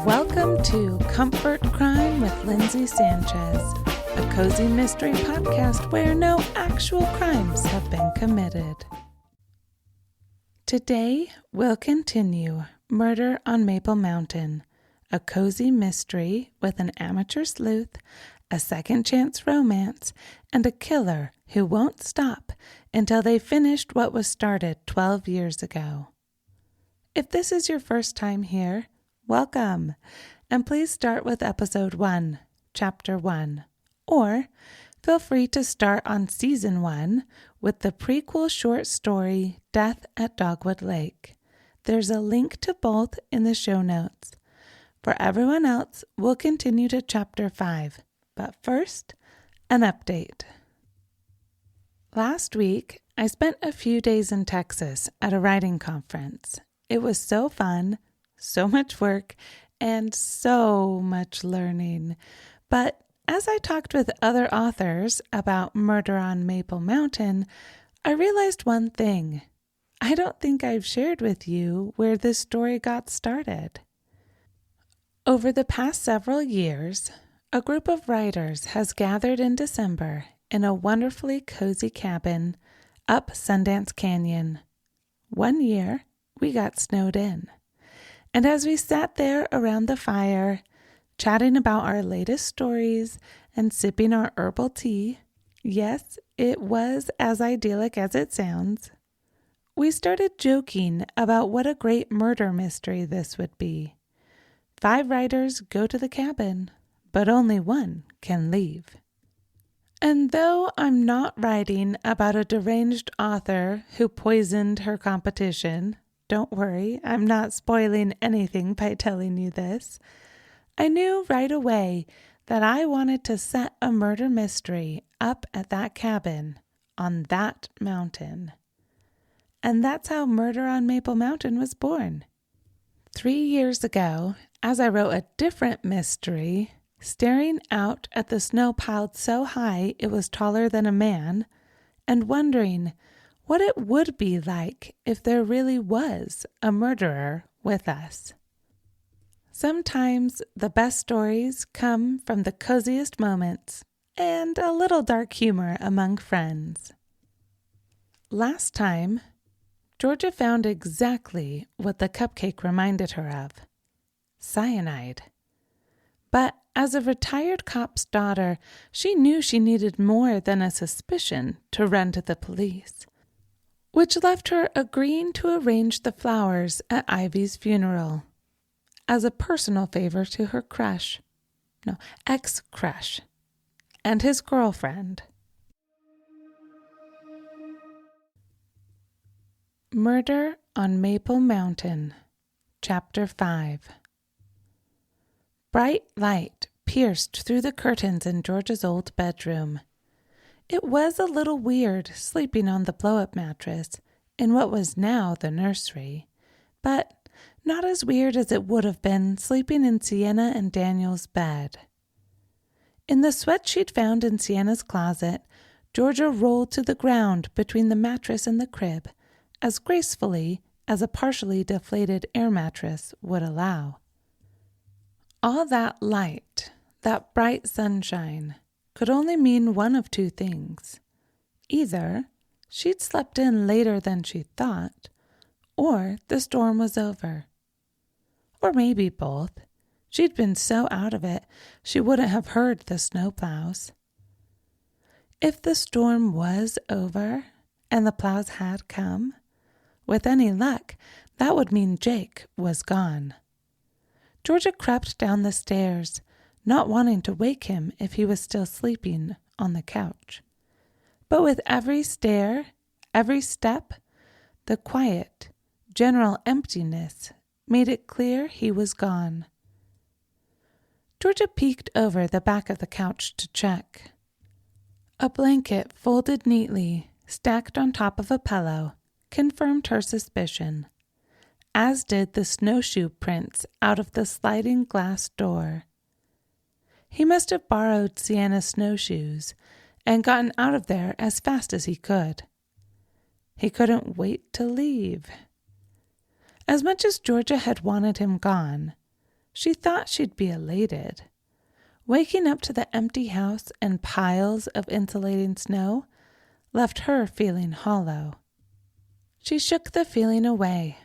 Welcome to Comfort Crime with Lindsay Sanchez, a cozy mystery podcast where no actual crimes have been committed. Today, we'll continue Murder on Maple Mountain, a cozy mystery with an amateur sleuth, a second chance romance, and a killer who won't stop until they finished what was started 12 years ago. If this is your first time here, welcome, and please start with Episode 1, Chapter 1, or feel free to start on Season 1 with the prequel short story Death at Dogwood Lake. There's a link to both in the show notes. For everyone else, we'll continue to Chapter 5, but first, an update. Last week, I spent a few days in Texas at a writing conference. It was so fun, so much work, and so much learning. But as I talked with other authors about Murder on Maple Mountain, I realized one thing. I don't think I've shared with you where this story got started. Over the past several years, a group of writers has gathered in December in a wonderfully cozy cabin up Sundance Canyon. One year, we got snowed in. And as we sat there around the fire, chatting about our latest stories and sipping our herbal tea, yes, it was as idyllic as it sounds, we started joking about what a great murder mystery this would be. 5 writers go to the cabin, but only one can leave. And though I'm not writing about a deranged author who poisoned her competition, don't worry, I'm not spoiling anything by telling you this. I knew right away that I wanted to set a murder mystery up at that cabin on that mountain. And that's how Murder on Maple Mountain was born. 3 years ago, as I wrote a different mystery, staring out at the snow piled so high it was taller than a man, and wondering what it would be like if there really was a murderer with us. Sometimes the best stories come from the coziest moments and a little dark humor among friends. Last time, Georgia found exactly what the cupcake reminded her of: cyanide. But as a retired cop's daughter, she knew she needed more than a suspicion to run to the police, which left her agreeing to arrange the flowers at Ivy's funeral as a personal favor to her ex-crush, and his girlfriend. Murder on Maple Mountain, Chapter 5. Bright light pierced through the curtains in George's old bedroom. It was a little weird sleeping on the blow-up mattress in what was now the nursery, but not as weird as it would have been sleeping in Sienna and Daniel's bed. In the sweat she'd found in Sienna's closet, Georgia rolled to the ground between the mattress and the crib as gracefully as a partially deflated air mattress would allow. All that light, that bright sunshine, could only mean one of two things. Either she'd slept in later than she thought, or the storm was over. Or maybe both. She'd been so out of it, she wouldn't have heard the snowplows. If the storm was over and the plows had come, with any luck, that would mean Jake was gone. Georgia crept down the stairs, not wanting to wake him if he was still sleeping on the couch. But with every stair, every step, the quiet, general emptiness made it clear he was gone. Georgia peeked over the back of the couch to check. A blanket folded neatly, stacked on top of a pillow, confirmed her suspicion, as did the snowshoe prints out of the sliding glass door. He must have borrowed Sienna's snowshoes and gotten out of there as fast as he could. He couldn't wait to leave. As much as Georgia had wanted him gone, She thought she'd be elated. Waking up to the empty house and piles of insulating snow left her feeling hollow. She shook the feeling away.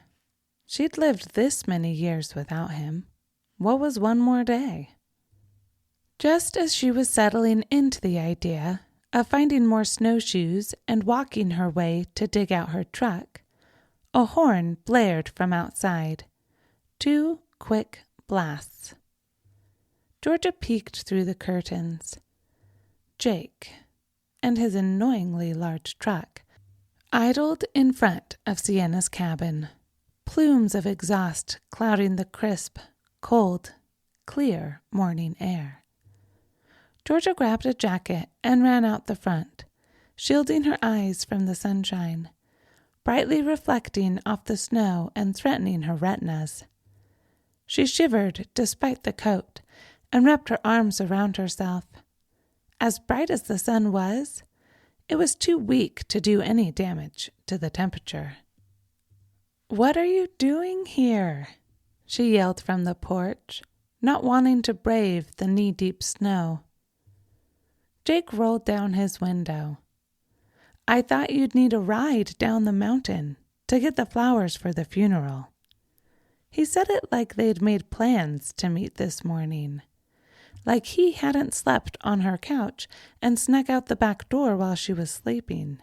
She'd lived this many years without him. What was one more day? Just as she was settling into the idea of finding more snowshoes and walking her way to dig out her truck, a horn blared from outside. 2 quick blasts. Georgia peeked through the curtains. Jake and his annoyingly large truck idled in front of Sienna's cabin, plumes of exhaust clouding the crisp, cold, clear morning air. Georgia grabbed a jacket and ran out the front, shielding her eyes from the sunshine, brightly reflecting off the snow and threatening her retinas. She shivered despite the coat and wrapped her arms around herself. As bright as the sun was, it was too weak to do any damage to the temperature. "What are you doing here?" she yelled from the porch, not wanting to brave the knee-deep snow. Jake rolled down his window. "I thought you'd need a ride down the mountain to get the flowers for the funeral." He said it like they'd made plans to meet this morning, like he hadn't slept on her couch and snuck out the back door while she was sleeping.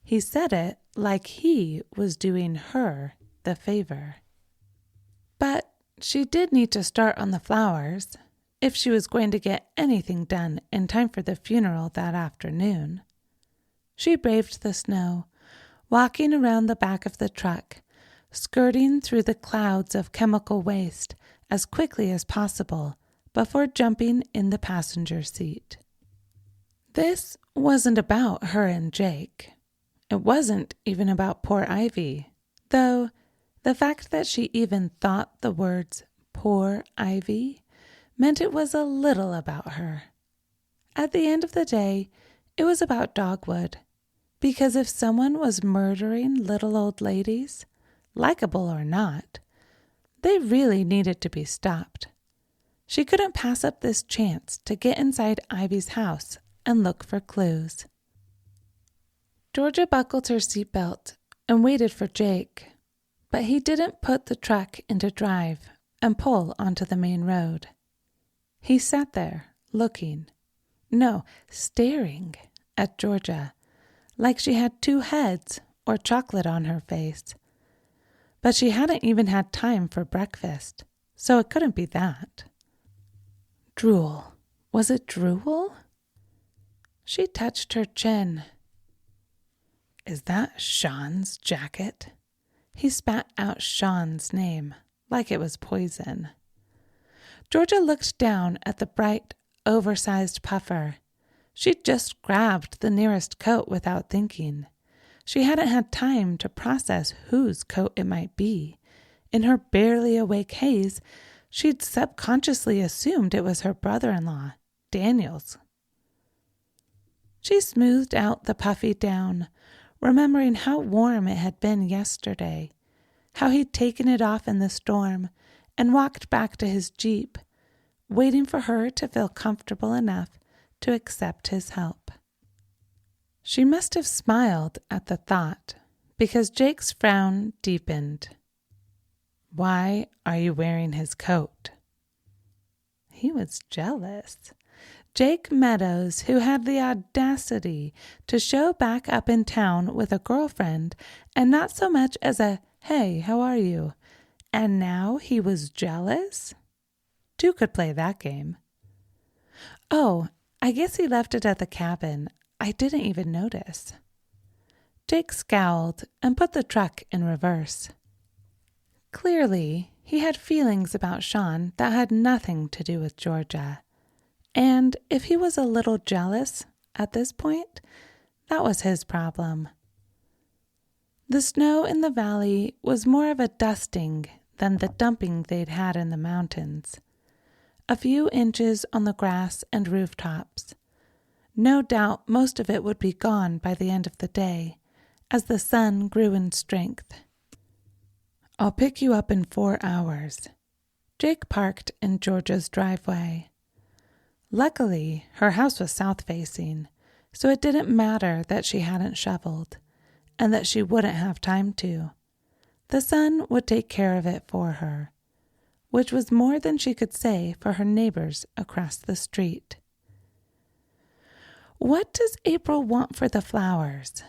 He said it like he was doing her the favor. But she did need to start on the flowers if she was going to get anything done in time for the funeral that afternoon. She braved the snow, walking around the back of the truck, skirting through the clouds of chemical waste as quickly as possible before jumping in the passenger seat. This wasn't about her and Jake. It wasn't even about poor Ivy, though the fact that she even thought the words "poor Ivy" meant it was a little about her. At the end of the day, it was about Dogwood, because if someone was murdering little old ladies, likable or not, they really needed to be stopped. She couldn't pass up this chance to get inside Ivy's house and look for clues. Georgia buckled her seatbelt and waited for Jake, but he didn't put the truck into drive and pull onto the main road. He sat there, staring at Georgia, like she had 2 heads or chocolate on her face. But she hadn't even had time for breakfast, so it couldn't be that. Drool. Was it drool? She touched her chin. "Is that Sean's jacket?" He spat out Sean's name like it was poison. Georgia looked down at the bright, oversized puffer. She'd just grabbed the nearest coat without thinking. She hadn't had time to process whose coat it might be. In her barely awake haze, she'd subconsciously assumed it was her brother-in-law, Daniel's. She smoothed out the puffy down, remembering how warm it had been yesterday, how he'd taken it off in the storm and walked back to his Jeep, waiting for her to feel comfortable enough to accept his help. She must have smiled at the thought, because Jake's frown deepened. "Why are you wearing his coat?" He was jealous. Jake Meadows, who had the audacity to show back up in town with a girlfriend and not so much as a "Hey, how are you?" And now he was jealous? 2 could play that game. "Oh, I guess he left it at the cabin. I didn't even notice." Jake scowled and put the truck in reverse. Clearly, he had feelings about Sean that had nothing to do with Georgia. And if he was a little jealous at this point, that was his problem. The snow in the valley was more of a dusting than the dumping they'd had in the mountains. A few inches on the grass and rooftops. No doubt most of it would be gone by the end of the day, as the sun grew in strength. "I'll pick you up in 4 hours. Jake parked in Georgia's driveway. Luckily, her house was south-facing, so it didn't matter that she hadn't shoveled, and that she wouldn't have time to. The sun would take care of it for her, which was more than she could say for her neighbors across the street. What does April want for the flowers?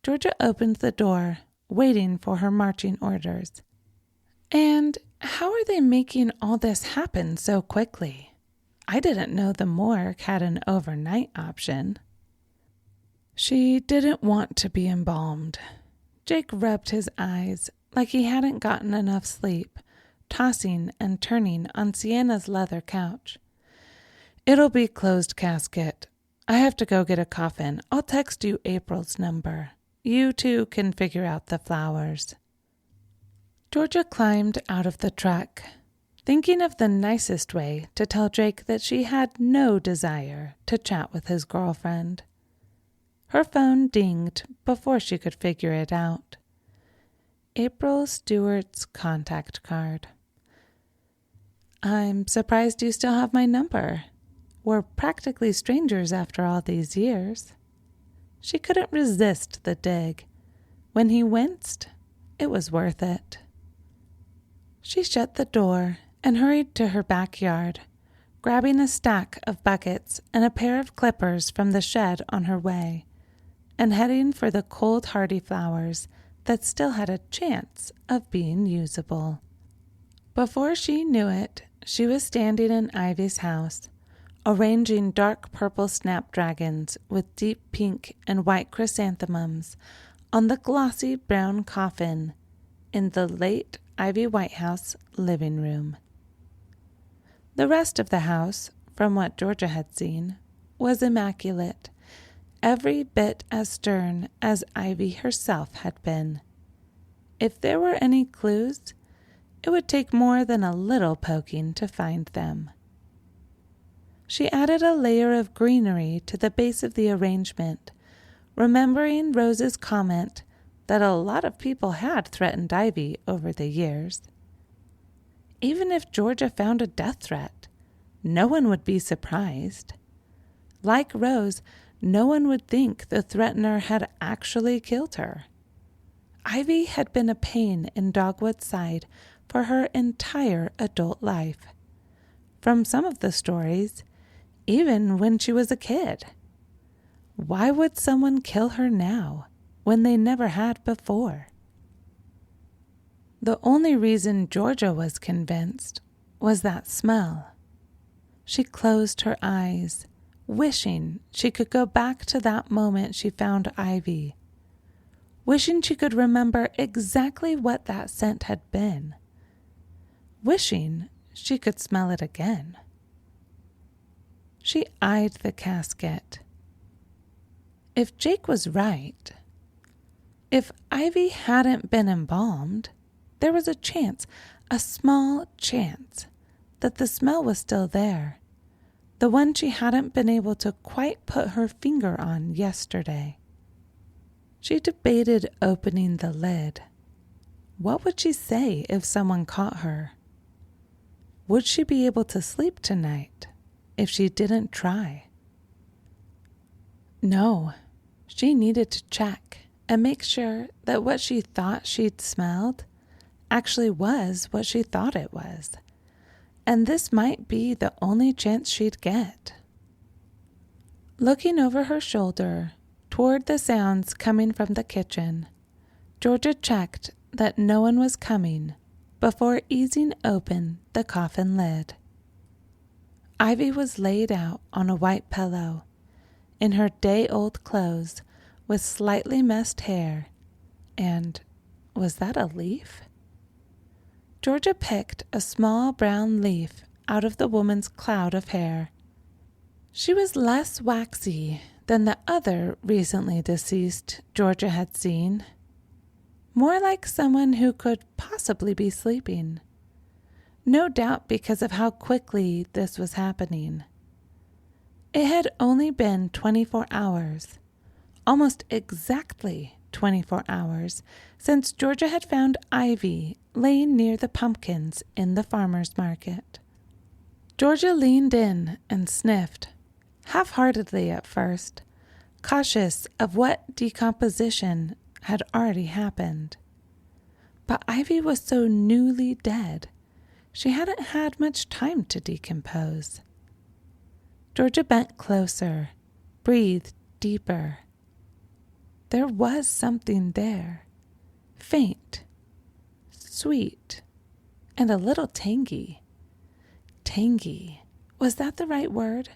Georgia opened the door, waiting for her marching orders. And how are they making all this happen so quickly? I didn't know the morgue had an overnight option. She didn't want to be embalmed. Jake rubbed his eyes like he hadn't gotten enough sleep, tossing and turning on Sienna's leather couch. It'll be closed casket. I have to go get a coffin. I'll text you April's number. You two can figure out the flowers. Georgia climbed out of the truck, thinking of the nicest way to tell Jake that she had no desire to chat with his girlfriend. Her phone dinged before she could figure it out. April Stewart's contact card. I'm surprised you still have my number. We're practically strangers after all these years. She couldn't resist the dig. When he winced, it was worth it. She shut the door and hurried to her backyard, grabbing a stack of buckets and a pair of clippers from the shed on her way, and heading for the cold hardy flowers that still had a chance of being usable. Before she knew it, she was standing in Ivy's house, arranging dark purple snapdragons with deep pink and white chrysanthemums on the glossy brown coffin in the late Ivy Whitehouse living room. The rest of the house, from what Georgia had seen, was immaculate, every bit as stern as Ivy herself had been. If there were any clues, it would take more than a little poking to find them. She added a layer of greenery to the base of the arrangement, remembering Rose's comment that a lot of people had threatened Ivy over the years. Even if Georgia found a death threat, no one would be surprised. Like Rose, no one would think the threatener had actually killed her. Ivy had been a pain in Dogwood's side for her entire adult life. From some of the stories, even when she was a kid. Why would someone kill her now, when they never had before? The only reason Georgia was convinced was that smell. She closed her eyes, wishing she could go back to that moment she found Ivy, wishing she could remember exactly what that scent had been, wishing she could smell it again. She eyed the casket. If Jake was right, if Ivy hadn't been embalmed, there was a chance, a small chance, that the smell was still there, the one she hadn't been able to quite put her finger on yesterday. She debated opening the lid. What would she say if someone caught her? Would she be able to sleep tonight if she didn't try? No, she needed to check and make sure that what she thought she'd smelled actually was what she thought it was. And this might be the only chance she'd get. Looking over her shoulder toward the sounds coming from the kitchen, Georgia checked that no one was coming before easing open the coffin lid. Ivy was laid out on a white pillow, in her day-old clothes with slightly messed hair, and was that a leaf? Georgia picked a small brown leaf out of the woman's cloud of hair. She was less waxy than the other recently deceased Georgia had seen, more like someone who could possibly be sleeping, no doubt because of how quickly this was happening. It had only been 24 hours, almost exactly 24 hours since Georgia had found Ivy laying near the pumpkins in the farmer's market. Georgia leaned in and sniffed, half-heartedly at first, cautious of what decomposition had already happened. But Ivy was so newly dead, she hadn't had much time to decompose. Georgia bent closer, breathed deeper. There was something there, faint, sweet, and a little tangy. Tangy, was that the right word?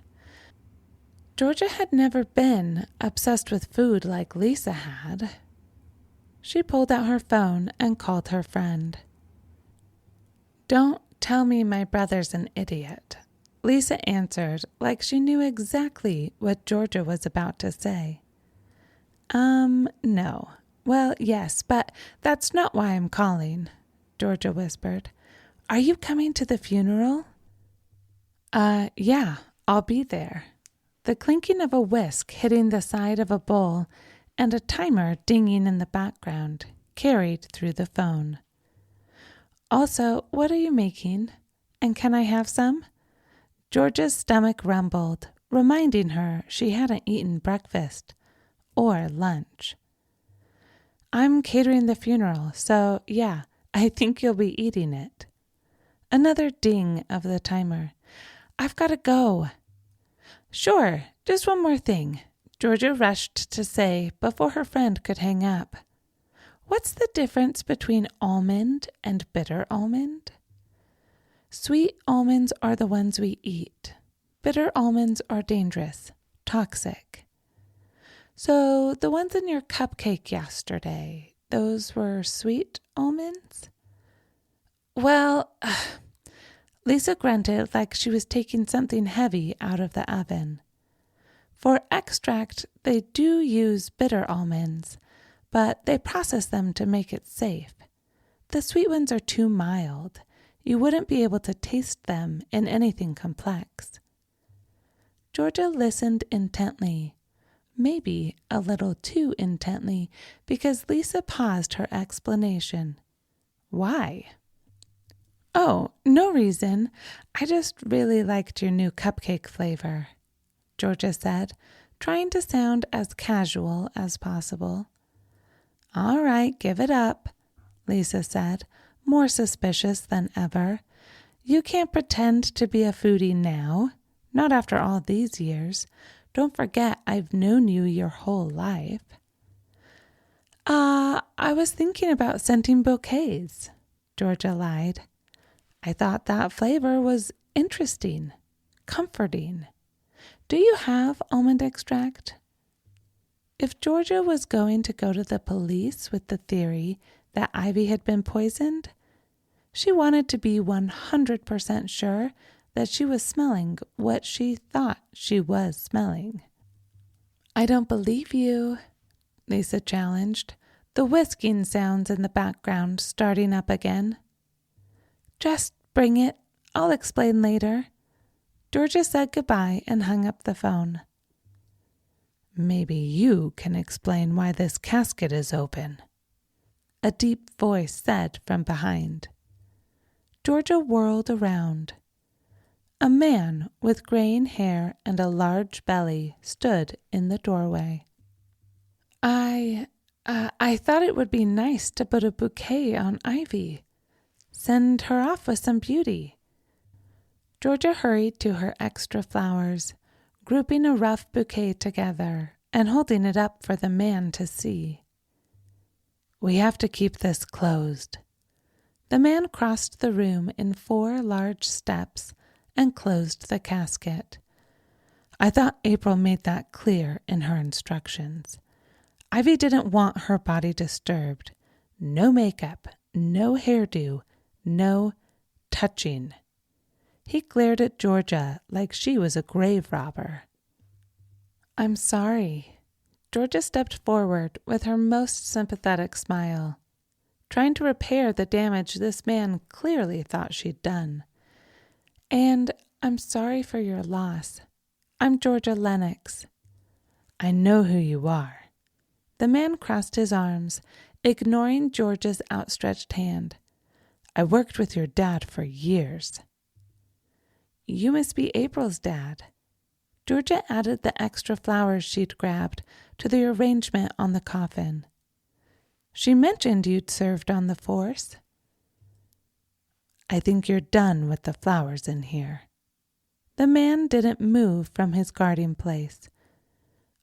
Georgia had never been obsessed with food like Lisa had. She pulled out her phone and called her friend. "Don't tell me my brother's an idiot," Lisa answered like she knew exactly what Georgia was about to say. No. Well, yes, but that's not why I'm calling," Georgia whispered. "Are you coming to the funeral?" Yeah, I'll be there." The clinking of a whisk hitting the side of a bowl and a timer dinging in the background carried through the phone. "Also, what are you making? And can I have some?" Georgia's stomach rumbled, reminding her she hadn't eaten breakfast or lunch. "I'm catering the funeral, so yeah, I think you'll be eating it." Another ding of the timer. "I've got to go." "Sure, just one more thing," Georgia rushed to say before her friend could hang up. "What's the difference between almond and bitter almond?" "Sweet almonds are the ones we eat. Bitter almonds are dangerous, toxic." "So the ones in your cupcake yesterday, those were sweet almonds?" "Well," Lisa grunted like she was taking something heavy out of the oven. "For extract, they do use bitter almonds, but they process them to make it safe. The sweet ones are too mild. You wouldn't be able to taste them in anything complex." Georgia listened intently, maybe a little too intently, because Lisa paused her explanation. "Why?" "Oh, no reason. I just really liked your new cupcake flavor," Georgia said, trying to sound as casual as possible. "All right, give it up," Lisa said, more suspicious than ever. "You can't pretend to be a foodie now, not after all these years. Don't forget I've known you your whole life." I was thinking about scenting bouquets," Georgia lied. "I thought that flavor was interesting, comforting. Do you have almond extract?" If Georgia was going to go to the police with the theory that Ivy had been poisoned, she wanted to be 100% sure that she was smelling what she thought she was smelling. "I don't believe you," Lisa challenged, the whisking sounds in the background starting up again. "Just bring it. I'll explain later." Georgia said goodbye and hung up the phone. "Maybe you can explain why this casket is open," a deep voice said from behind. Georgia whirled around. A man with graying hair and a large belly stood in the doorway. I thought it would be nice to put a bouquet on Ivy. Send her off with some beauty." Georgia hurried to her extra flowers, grouping a rough bouquet together and holding it up for the man to see. "We have to keep this closed." The man crossed the room in 4 large steps and closed the casket. "I thought April made that clear in her instructions. Ivy didn't want her body disturbed. No makeup, no hairdo, no touching." He glared at Georgia like she was a grave robber. "I'm sorry." Georgia stepped forward with her most sympathetic smile, trying to repair the damage this man clearly thought she'd done. "And I'm sorry for your loss. I'm Georgia Lennox." "I know who you are." The man crossed his arms, ignoring George's outstretched hand. I worked with your dad for years. You must be April's dad. Georgia added the extra flowers she'd grabbed to the arrangement on the coffin. She mentioned you'd served on the force. I think you're done with the flowers in here. The man didn't move from his guarding place.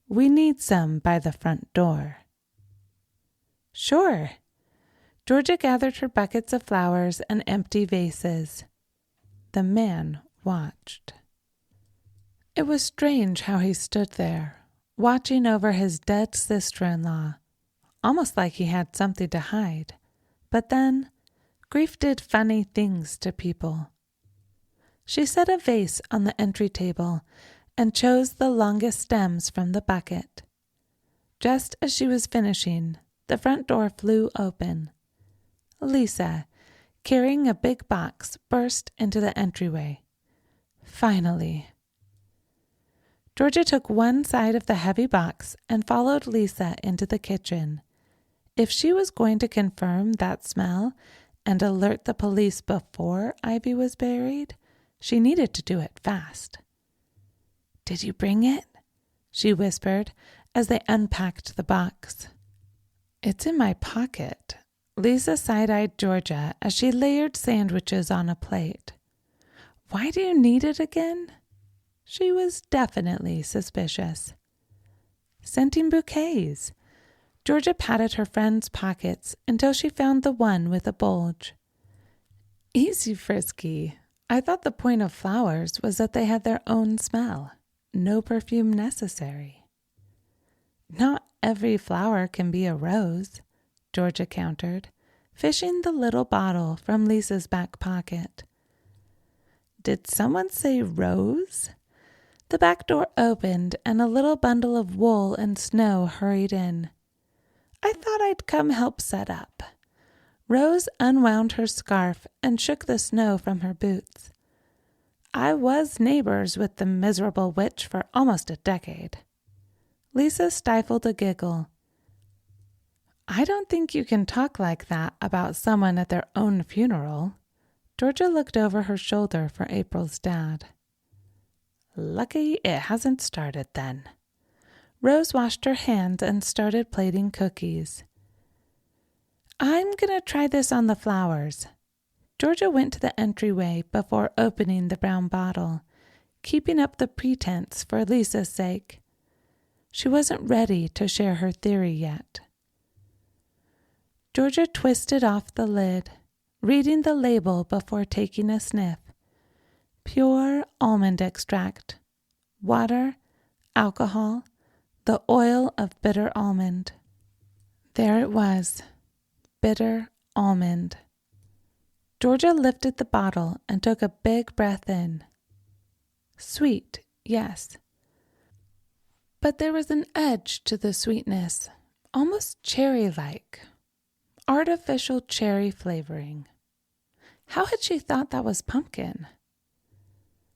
We need some by the front door. Sure. Georgia gathered her buckets of flowers and empty vases. The man watched. It was strange how he stood there, watching over his dead sister-in-law, almost like he had something to hide. But then, grief did funny things to people. She set a vase on the entry table and chose the longest stems from the bucket. Just as she was finishing, the front door flew open. Lisa, carrying a big box, burst into the entryway. Finally. Georgia took one side of the heavy box and followed Lisa into the kitchen. If she was going to confirm that smell and alert the police before Ivy was buried, she needed to do it fast. Did you bring it? She whispered as they unpacked the box. It's in my pocket. Lisa side-eyed Georgia as she layered sandwiches on a plate. Why do you need it again? She was definitely suspicious. Scenting bouquets. Georgia patted her friend's pockets until she found the one with a bulge. Easy, Frisky. I thought the point of flowers was that they had their own smell. No perfume necessary. Not every flower can be a rose, Georgia countered, fishing the little bottle from Lisa's back pocket. Did someone say rose? The back door opened and a little bundle of wool and snow hurried in. I thought I'd come help set up. Rose unwound her scarf and shook the snow from her boots. I was neighbors with the miserable witch for almost a decade. Lisa stifled a giggle. I don't think you can talk like that about someone at their own funeral. Georgia looked over her shoulder for April's dad. Lucky it hasn't started then. Rose washed her hands and started plating cookies. I'm going to try this on the flowers. Georgia went to the entryway before opening the brown bottle, keeping up the pretense for Lisa's sake. She wasn't ready to share her theory yet. Georgia twisted off the lid, reading the label before taking a sniff. Pure almond extract, water, alcohol, the oil of bitter almond. There it was, bitter almond. Georgia lifted the bottle and took a big breath in. Sweet, yes. But there was an edge to the sweetness, almost cherry-like. Artificial cherry flavoring. How had she thought that was pumpkin?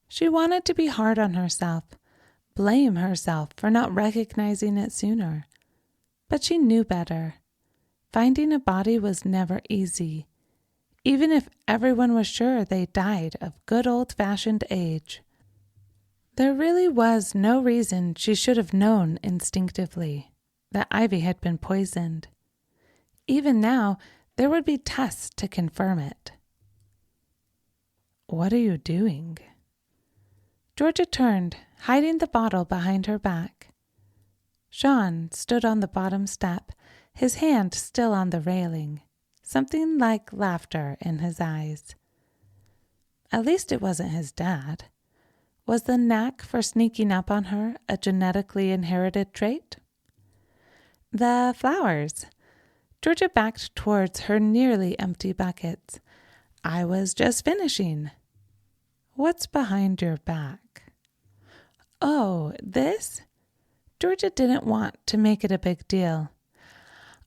She wanted to be hard on herself, blame herself for not recognizing it sooner. But she knew better. Finding a body was never easy, even if everyone was sure they died of good old-fashioned age. There really was no reason she should have known instinctively that Ivy had been poisoned. Even now, there would be tests to confirm it. What are you doing? Georgia turned, hiding the bottle behind her back. Sean stood on the bottom step, his hand still on the railing, something like laughter in his eyes. At least it wasn't his dad. Was the knack for sneaking up on her a genetically inherited trait? The flowers. Georgia backed towards her nearly empty buckets. I was just finishing. What's behind your back? Oh, this? Georgia didn't want to make it a big deal.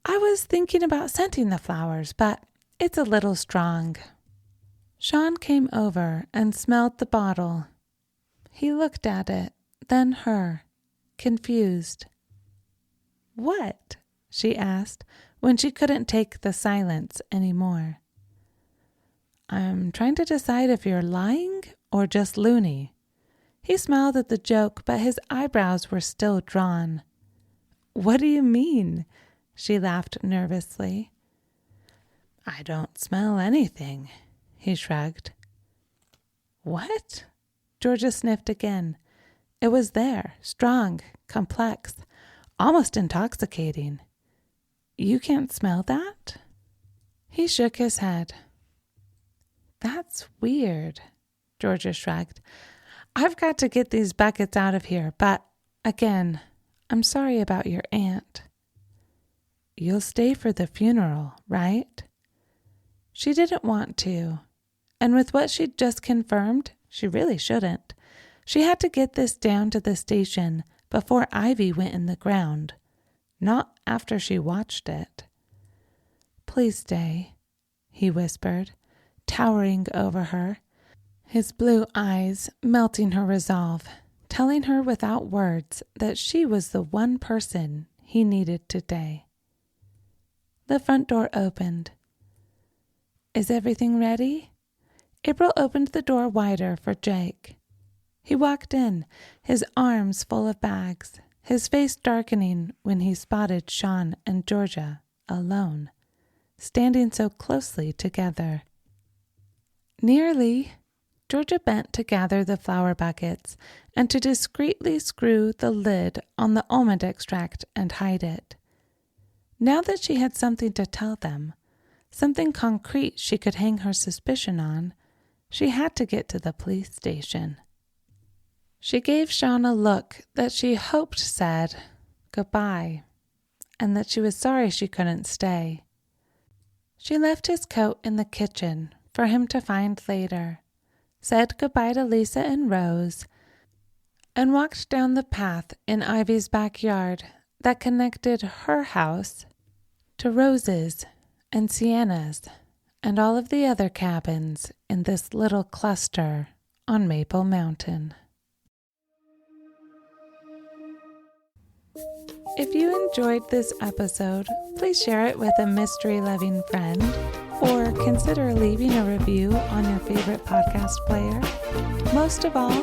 I was thinking about scenting the flowers, but it's a little strong. Sean came over and smelled the bottle. He looked at it, then her, confused. What? she asked when she couldn't take the silence anymore. I'm trying to decide if you're lying or just loony. He smiled at the joke, but his eyebrows were still drawn. What do you mean? She laughed nervously. I don't smell anything, he shrugged. What? Georgia sniffed again. It was there, strong, complex, almost intoxicating. You can't smell that? He shook his head. That's weird, Georgia shrugged. I've got to get these buckets out of here, but, again, I'm sorry about your aunt. You'll stay for the funeral, right? She didn't want to, and with what she'd just confirmed, she really shouldn't. She had to get this down to the station before Ivy went in the ground, not after she watched it. Please stay, he whispered, towering over her, his blue eyes melting her resolve, telling her without words that she was the one person he needed today. The front door opened. Is everything ready? April opened the door wider for Jake. He walked in, his arms full of bags, his face darkening when he spotted Sean and Georgia alone, standing so closely together. Nearly. Georgia bent to gather the flower buckets and to discreetly screw the lid on the almond extract and hide it. Now that she had something to tell them, something concrete she could hang her suspicion on, she had to get to the police station. She gave Sean a look that she hoped said goodbye, and that she was sorry she couldn't stay. She left his coat in the kitchen for him to find later, said goodbye to Lisa and Rose, and walked down the path in Ivy's backyard that connected her house to Rose's and Sienna's and all of the other cabins in this little cluster on Maple Mountain. If you enjoyed this episode, please share it with a mystery-loving friend or consider leaving a review on your favorite podcast player. Most of all,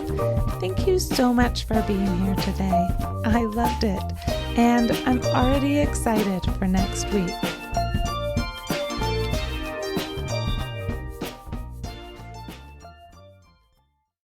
thank you so much for being here today. I loved it, and I'm already excited for next week.